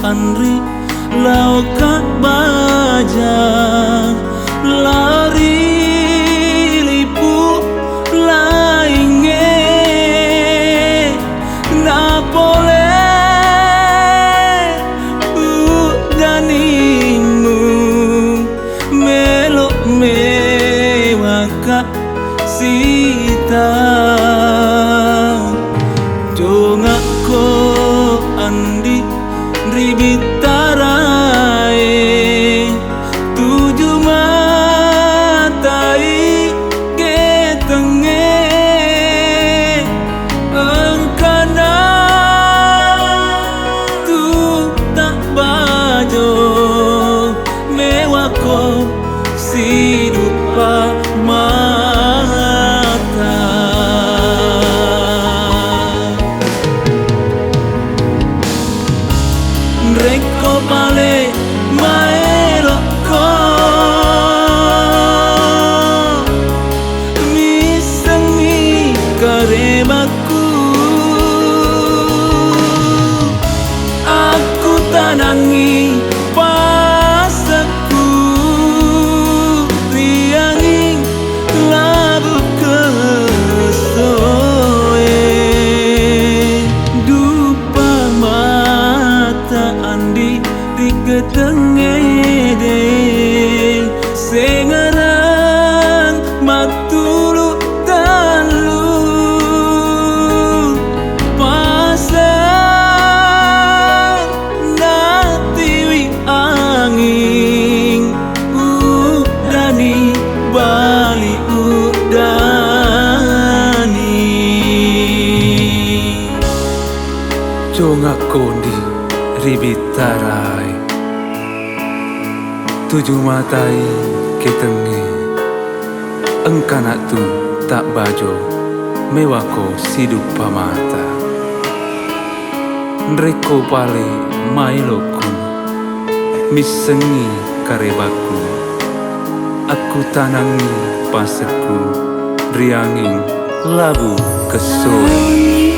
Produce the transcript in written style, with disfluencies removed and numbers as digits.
Andri lau kak baja lari lipu lainge napole udanimu melok mewaka sita dongako andi ribitarai tujuh matai ketenge engkana tu tak bajo mewako sidupa mata reko pale maeloko misengi karebaku aku tanangi pasaku tianging labu kesoe dupa mata andi di ketengede sengaran matulu talu pasang natiwi angin udani bali udani jonga kondi ribitarai tujuh matai ketenge engkana tu tak bajo mewako sidup pamata nreko pale mailokun misengi karebaku aku tanangi paseku rianging labu kesoi